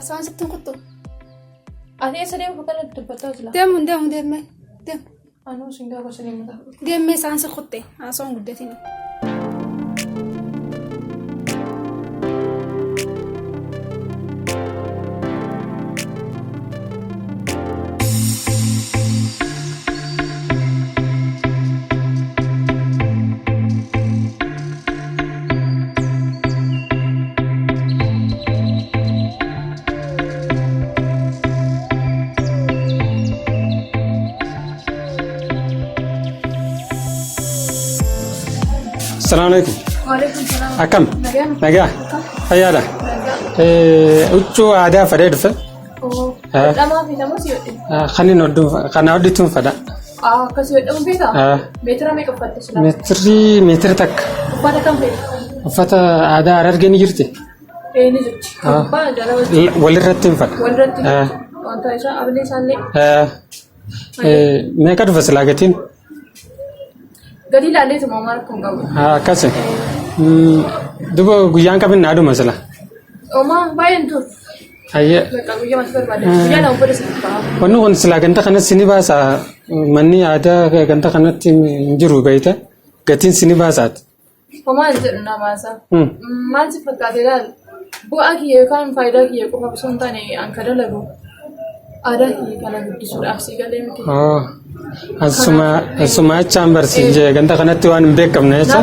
Asaan sitti kuttu. Ati eessa deemu kana dubbataa jira? Deemu. Anuu singaa gosa deemata. Deemee isaan si kutte. Asaan guddatiin. Assalamualaikum. Waalaikumsalam. Akam. Nagaa. Fayyaadha. Huccuu aadaa fadhee dhufe. Dhamaa fi namoota si'oodhe. Kana hodhituun fadha. Akkasii hodhamu beekaa? Meetira meeqa uffatte silaa? Meetira takka. Uffata kam fe'e? Uffata aadaa Harargee ni jirti. Ni jirti. Abbaa jala walirratti hin fadha. walirratti wanta isaa ablee isaallee. Meeqa dhufa silaa gatiin? Gadi ilaallee tuma maal kun qabu? Akkasi. Duba guyyaan qabin naaduma sila. Omaa baay'een tur. Ayyee. Bakka guyyaa mata barbaade. Guyyaa lama booda sitti ba'a. Wanni kun silaa ganda kanatti ni baasa. Manni aadaa ganda kanatti hin jiru beeyta. Gatiin si ni baasaati. Omaa hin jedhu naa baasa. Maal si fakkaate ilaali? Bu'aa kiyya yookaan faayidaa kiyya qofa osoo hin taane an ka dalagu aadaa kiyya kana guddisuudhaaf si galee miti. Asuma achaan barsiise ganda kanatti waan hin beekamne jecha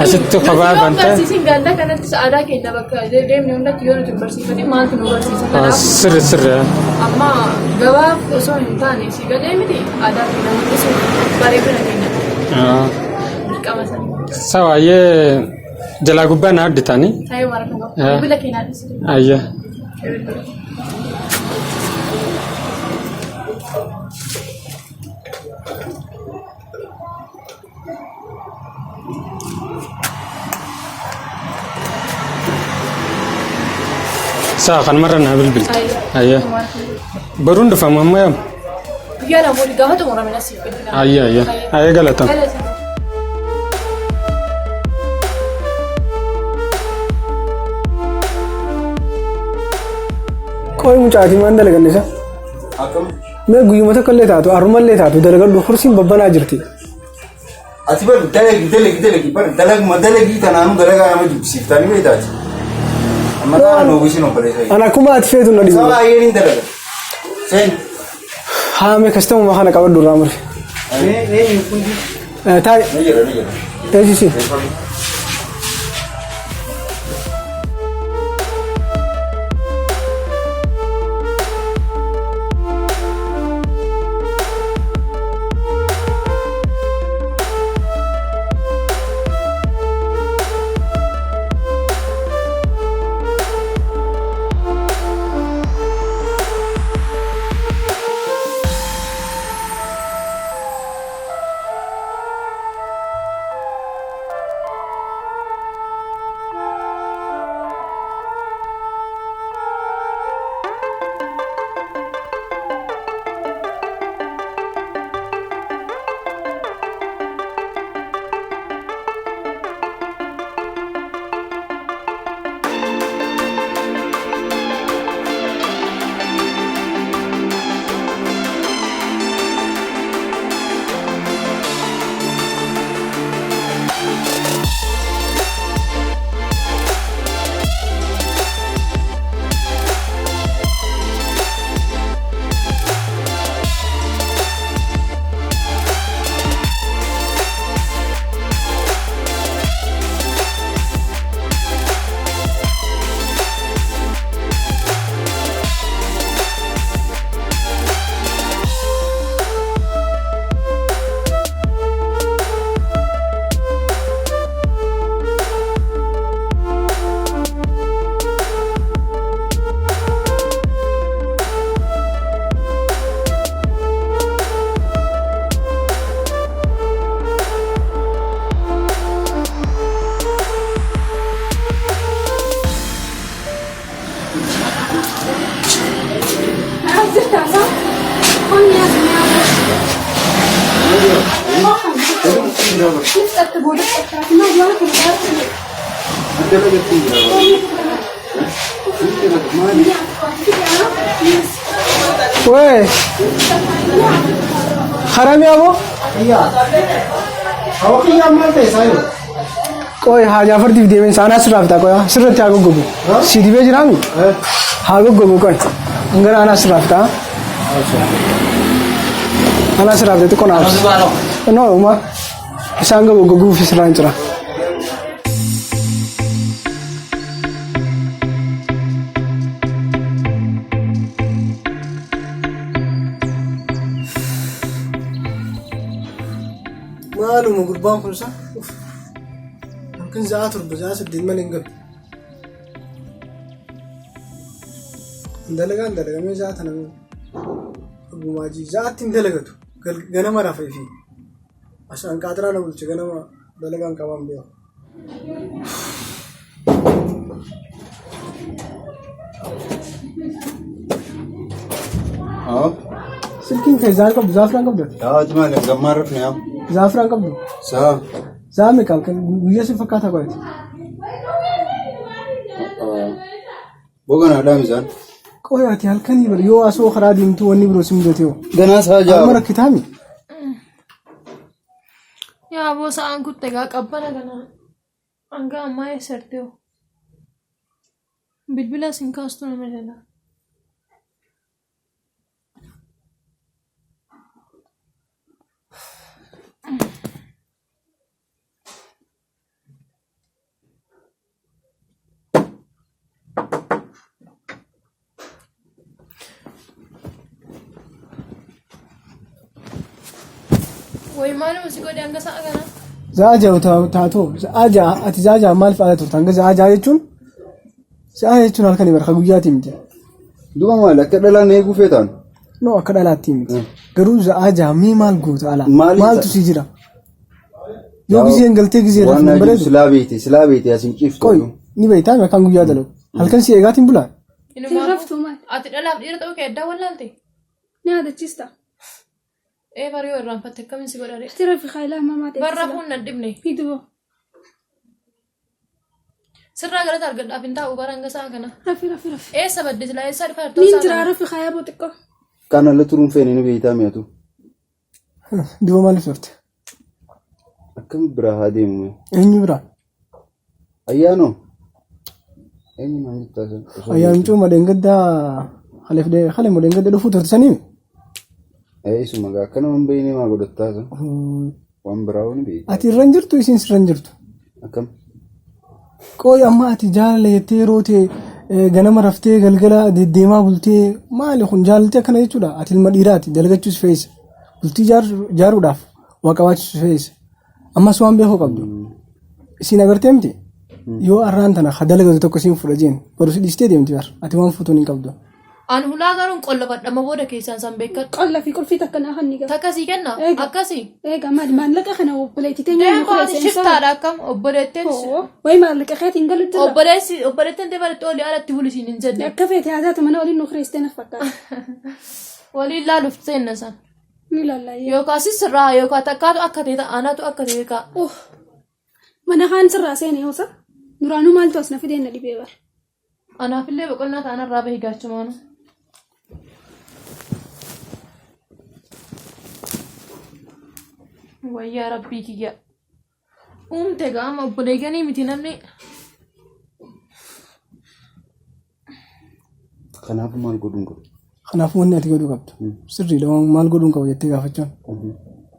asitti kophaa banta. Barsiisin ganda kanatti aadaa keenya bakka deemne hundatti yoo nuti barsiifate maaltu nu barsiisa kanaaf. Sirri. Amma gabaaf osoo hin taane si galee miti aadaa keenya guddisuu bareedina keenya. Dirqama sana. Sawaayyee jalaa gubbaa na additaani. Taayee waan akka qabu. Bila keenya addisitu. Ayyee. Saa kan marra naa bilbilti. Ayyee. Baruun dhufamu amma yaam. Guyyaa namoonni gaafa xumurame nasiif kenna. Ayyee galatan. Koi mucaatii maan dalagan isa? Mee guyyuma takka illee taatu harrumallee taatu dalagadhu kursiin babbanaa jirti. Ati bar dalagi bar dalagi tanaanu dalagaa nama jibsiiftanii beektaati. Amma kana noogishin opereessaa. Ana akkuma ati feetu na dhibu. Sabaa ayyeen hin dalaga. Seen. Haa mee kastamuma kana qabadhu irraa mure. Fundi. Taa'e. Ni jira. Teessisi. Woi. Haram ya bu? Iya. Awak yang mana saya? Koi haja fardi video में साना सुराब था कोई सिर्फ त्यागो गुगु सीधी बेच रहा हूँ हागो गुगु कोई अंगर आना सुराब था आना सुराब दे तो कौन आप नो उमा सांगो गुगु फिसरान चला मालूम गुरबान खुलसा kan zaat urdu zaat din malingam dalaga me zaat nan gumaji zaat tin dalagatu gana mara faifi asan kadra na bulche gana dalaga kamam biyo हाँ सिल्किंग थे जाफरान कब दो आज मैं गम्मा रखने आप जाफरान कब दो साहब साहब में कल गुया से फक्का था कोई वो गना डाम जान कोई आती हल्का नहीं बर यो आसो खरा दिन तू वनी ब्रोसिम देते हो गना सा जाओ हमारा किताबी या वो सांग कुत्ते का कब्बना गना अंगा अम्मा ये सरते हो बिलबिला सिंकास्तु न मिलेला वही मानो उसी को डंगा सा गना जाजा उठातो जाजा अति जाजा माल फालतो तंगा जाजा यचुन जाजा यचुन halkan ibar khaguya timti दुआ माला कदला नहीं गुफेतान no akadala timti garu jaja mi mal gut ala mal tu sijira yo gize ngalte gize वाना जो सिलाबीती asin chief koy ni bayta me kan guya dalo halkan si egatin bula inu Tin ma raftu mal. ati dala dira to ke da wallalti Nada chista. e bariyo ran fatte kamin si godare Tira fi khayla mama te. barra hunna dibne Pidu. sirra galata argadda afinta u baranga sa kana Rafi. e sabadde la e sarfa to Min sa tira rafi khaya botikko. كان لا ترون فين إنه بيتام ياتو diwa mal sorte أكم برا هادي مو enyu bra أيانو أني ما نتاسن ayam cuma dengada khalif de khale mo dengada do futur sani أي سو مغا كنا من بيني ما قدرت تاسن وان براون بيت ati ranjirtu isin ranjirtu أكم koy amma ati jaalale yettee roote ganama raftee galgala deddeemaa bultee maali kun jaalaltee akkana jechuudha ati ilma dhiiraati dalagachuus fe'isa bultii jaaruudhaaf waa qabaachuus fe'isa ammas waan beekuu qabdu isin agartee miti yoo arraan tana ha dalagatu tokko isin fudha jeen baruu si dhiistee deemti bar ati waan fuutuun hin qabdu an hulaa garuun qollofadhama booda keessaan san beekat Qolla fi kulfi takkana hanni ga. takkasii kenna akkasii Ega mal mallaqa kana obboleetti teenya deem kooti shiftaadha akkam obboleetteen way mallaqa kheetin galu jira. obboleetteen deebarte olii alatti bulisiin hin jenne Akka feete haadatu mana waliin nu khreesteen fakkaata. waliin laaluuf seenna san Ni lallaaye. yookaas sirraa yookaan takkaatu akka ta'e aanatu akka ta'e ka Mana kaan sirraa seenee hosa. Duraanuu maaltu as na fideen na dhibee bar. anaafillee boqonnaa ta'anarraa bahee gaachumaanu wayyaa rabbii kiyya uumte gaama obboleegganii miti namni kanaaf maal godhuun qabu kanaafuu wanni ati godhuu qabdu sirriidha waan maal godhuun qabu jettee gaafachuun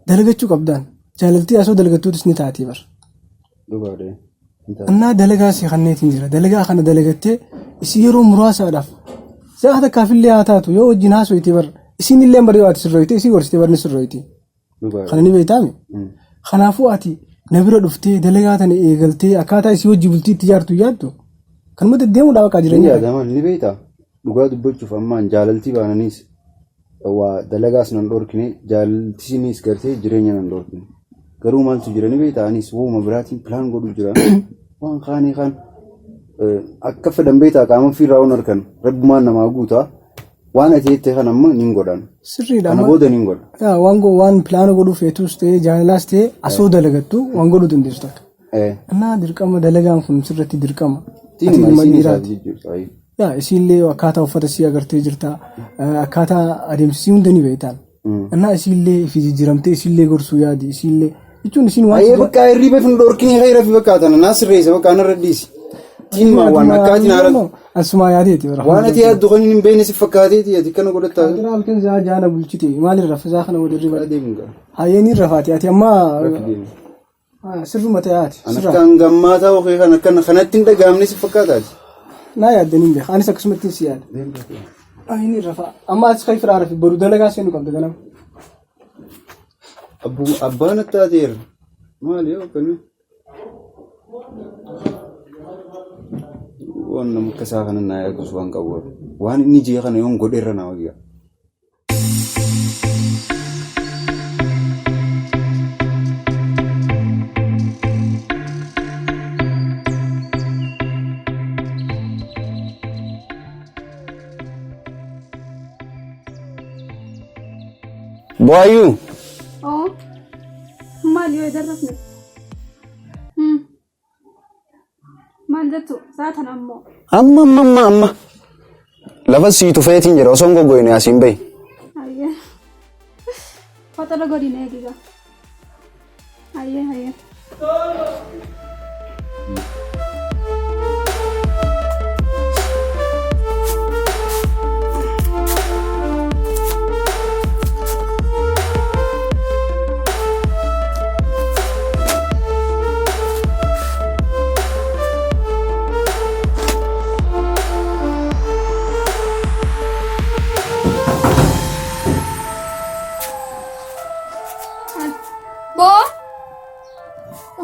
dalagachuu qabdaan jaalaltii asoo dalagattuutis ni taatii bar dhugaadhe annaa dalagaa si kanneetiin jira dalagaa kana dalagattee isii yeroo muraasaadhaaf za'a takkaafillee haa taatu yoo wajjin haasoyitee bar isiin illee barii waati sirroyitee isii gorsitee barni sirroyitee kana ni beektaami kanaafuu ati na bira dhuftee dalagaa tana eegaltee akkaataa isii hojii bultii itti jaartu yaaddu kanuma deddeemuudhaaf akka jireenya yaadaman ni beekta dhugaa dubbachuuf ammaan jaalaltii baananiis waa dalagaas nan dhorkine jaalaltisiinis gartee jireenya nan dhorkine garuu maaltu jira ni beekta anis wooma biraatiin pilaan godhu jira waan kaanii kan akka fedhan beektaa qaama fiirraa waan harkan rabbumaan namaa guutaa waan ati jettee kan amma nin godhan sirriidha kana booda nin godha waan pilaana godhuu feetus ta'ee jaalalaas ta'ee asoo dalagattu waan godhuu dandeessu takka annaa dirqama dalagaan kun sirratti dirqama tiini masiin isaati jechuudha yaa isiillee akkaataa uffata sii agartee jirta akkaataa adeemsisii hunda ni beektaan. Innaa isiillee fi jijjiiramtee isiillee gorsuu yaadi isiillee jechuun isiin waan. Ayyee bakka hirriba fi dhorkini hayra fi bakka tana naasirreessa bakka anarra dhiisi. Tiima waan akkaatiin haala. Asuma yaadeeti. Waan ati yaaddu kan hin beekne si fakkaateeti ati kana godhataa. Halkan jaana bulchite maalin raffisaa kana wal irra deemuudha. Hayyeen rafaati ati amma sirruma ta'aati. Kan gammaataa ofii kan kanatti hin dhagaamne si fakkaataati. Naa yaaddanii beeka anis akkasumatti si yaada. Hayyeen rafaa amma as kai firaa rafi boru dalagaa seenu qabda ganama. Abbaan attaateera maali yoo kanni. Waan nama kasaa kana naa yaadus waan qabu waan inni jee kana yoon godheerra naa wayyaa. Boayu. Oh, maal yoo darrafne? Maal jettu saatan ammoo? Amma. Lafa siitu feetiin jira osoo hin goggoyne asiin bahi. Ayyee. Fatala godina eegiga. Ayyee.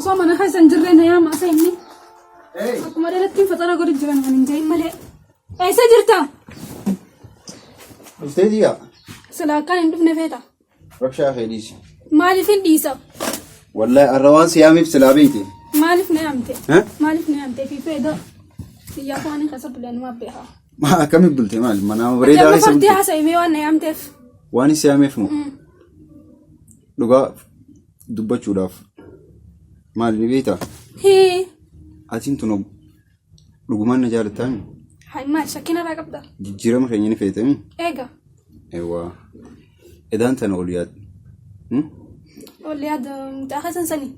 Osoo mana keessan jirre na yaama asa inni. Akkuma dhalatti fatala godhi jiran kan hin jahin malee. Eessa jirta? Dhufteetiyaa? Sila akkaan hin dhufne feeta. Rabshaa kee dhiisi. Maaliif hin dhiisa? Wallahi arra waan siyaamiif silaa beekte. Maaliif na yaamte? Maaliif na yaamte fi feeda? Siyyaa waan hin keessa bulee numaa beekaa. Akkamitti bulte maali? Manaa bareedaa keessa bulte. Fartii haasa'imee waan na yaamteef. Waan siyaameef moo? Dhugaa dubbachuudhaaf. Maali ni beektaa? Atiin tun dhugumaan na jaalattaa? Hai maal shakkina irraa qabda? Jijjiirama keenya ni feetami? Eega. Eewwaa. Edaan tana ol yaad. Ol yaad mucaa keessan sanii?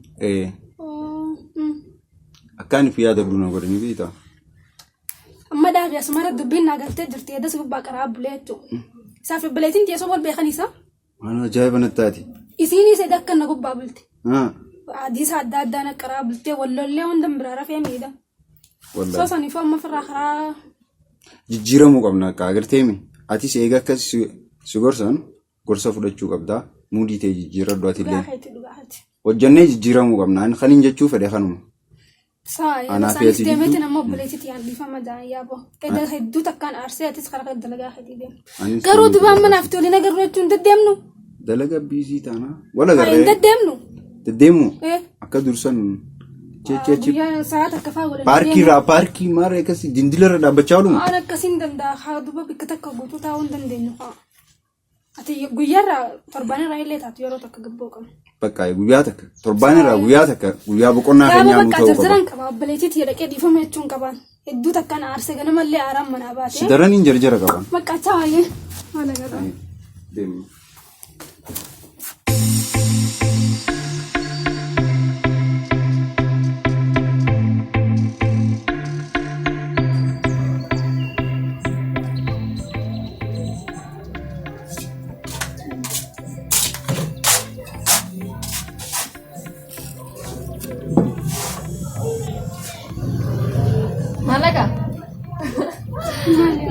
Akkaan fi yaada buna godhani beektaa? Amma daadhi asumara dubbiin naa galtee jirti eedas gubbaa qaraa bulee jechuudha. Isaaf bileetiin teessoo wal beekaniisa? Waan ajaa'iba nattaati. Isiinis edda akka na gubbaa bulte. Adiis adda addaan qaraa bultee wallollee hunda biraa rafee miidha. Soo saniifuu amma firraa karaa. Jijjiiramuu qabna akka agarteemi. Atis eega akkas si gorsan gorsa fudhachuu qabdaa. Muudii ta'e jijjiirradhu atillee. Hojjannee jijjiiramuu qabna. Kan hin jechuu fedhe kanuma. Saayinsaanis deemeeti nama obboleessitti yaadifama yaaboo. Edda hedduu takkaan aarsee atis karaa dalagaa hedduu deemu. Garuu dubaan manaaf tolee nagaruu jechuun deddeemnu. Dalagaa biisii taana. Wala garee. Hin deddeemnu. Deddeemu. Akka dursan. Sa'aat akka fa'aa godhanii. Paarkii maara akkasii dindilarra dhaabbachaa ooluma. Waan akkasiin danda'a. Haa duba bikka takka guutuu taa'uu hin dandeenyu fa'aa. Ati guyyaarraa torbaanirraa illee taatu yeroo takka gabboo qabu. Bakka guyyaa takka torbaanirraa guyyaa takka guyyaa boqonnaa kan nyaannu ta'uu qaba. Jarjaran qaba obboleettiitti jedhaqee dhiifama jechuun qaban. Hedduu takkaan aarsee ganamallee aaraan manaa baate. Daraniin jarjara qaban. Bakka chaayee. Haala garaa. Deemu. Malaga?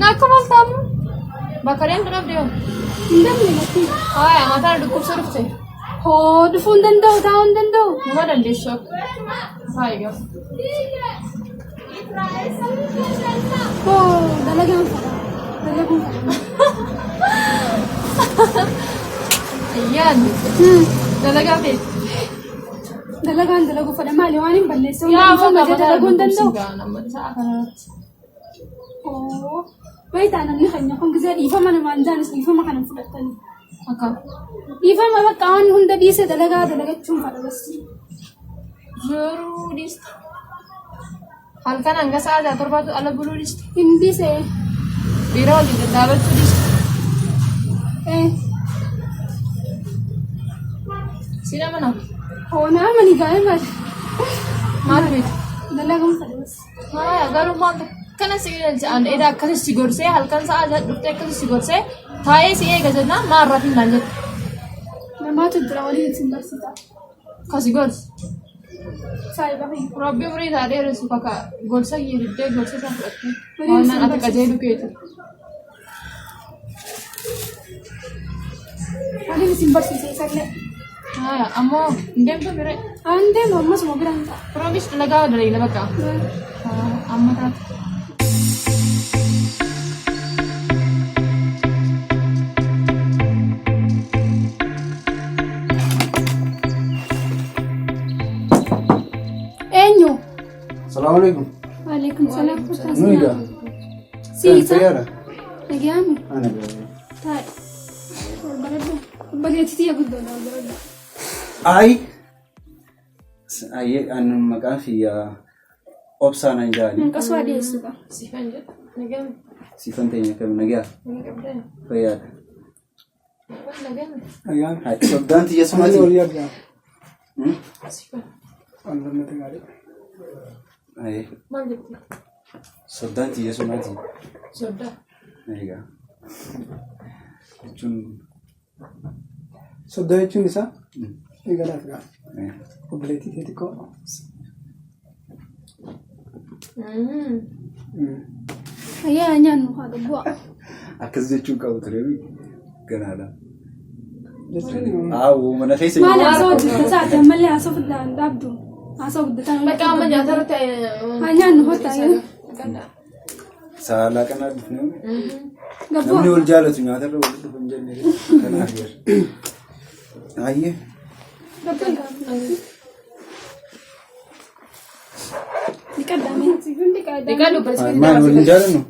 Nakku maltamu? Bakarian kenapa dia? Tidak mengerti. Hai, mata dukuk suruh sih. Oh, dufun dandau, tahun dandau. Nama dan deshok. Hai, guys. Oh, dalagang fara. Dalagang fara. Ayan. Dalaga apa? Dalagu fara mali wanin balleessa. Ya, apa dalagun dandau. Oh. Oh, baik tanam ni kanya kung kasi ifa man naman dyan, ifa makanang fudatan. Aka. Ifa mabakaan hunda di sa dalaga chung fara basi. Juru dis. Halkan hanga sa'aatii torbaatu ala buluu dhiiste. Hindi se. Dhiira waliin daddaabachuu dhiiste. Sina mana? Hona mani gaya mas. Maal beektu? Dalagang falas. Garuu maal kana sigilan eda akkasi si gorsee halkan sa'aatii dhuftee akkasi si gorsee taa'ee si eega jennaan maal rafin naan jedhu. Namatu dura wali simbarsita. Kasi gorsi. Sai bahi. Rabbi umurii taatee reessu bakka gorsa hiiriddee gorsa isaa fudhattee waan ati qajeelu keetu. Wali simbarsisa isalle. Ammoo hin deemtu bire. Ande mammas mo biranta. Promis lagaa dalii bakka. Amma taate. Enyo. Assalamualaikum. Waalaikumsalam. Nuida. Sisa. Tayara. Nagyami. Ana bere. Tai. Barada. Bageti ya guddo na barada. Ay. Ay an maqaan fi obsaan an jaali. Kaswa deessu ka. Sifan jedhu. Nagam. Sifan teenya kam nagaa. Nagam. Fayyaadha. Nagam. Ayaan. Hay soddaan tiyya Mali sumaati. olii argaa. Sifan. Allamatti gaarii. Ay Maal jettu? soddaan tiyya sumaati. Soddaa. Egaa. Jechuun Soddaa jechuun isaa eegalaaf gaa. eh, Obboleettii xixiqqoo. Ayyaa nyaannu haadha bu'a. akkas jechuun qabu ture ganaadha. Jechuun Mana keessa Maali haasawaa guddata isaati ammallee haasawaa guddata hin dhaabdu. Haasawaa guddata hin Bakka amma nyaata irratti nyaannu hotaa yoo. saalaa kanaa dhufnee Gabboo. namni wal jaalatu nyaata irra wal dhufu hin jenne kanaaf jira. Ayyee. Dhiqaa dubbisa. Maal waliin jaalannu?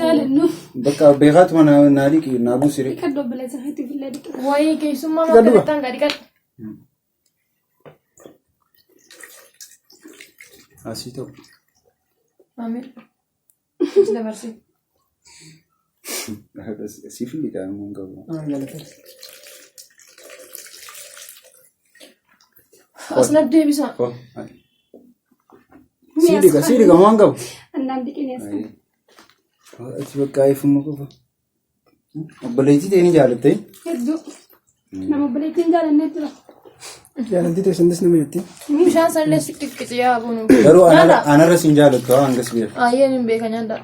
Jaalannu. Bakka beekaatuma naa dhiqi naa buusire. Dhiqadhu obboleessa isaatti fillee dhiqadhu. Wayii keessummaa bakka bittaan gadi qadhu. Asii ta'u. Ameen. Dabarsee. Siif liqaa immoo hin qabu. Asnaf deebisa. Sii dhiqa waan qabu. Annaan dhiqinee as. Ati bakka eeffuma qofa. Obboleettii ta'e ni jaalatte. Hedduu. Nama obboleettiin jaalannee jira. jaalaltii teessannis nama jetti. Bishaan sallee si xiqqisi yaa bunu. Garuu anarra siin jaalattu hangas beeku. Ayyeen hin beekan nyaata.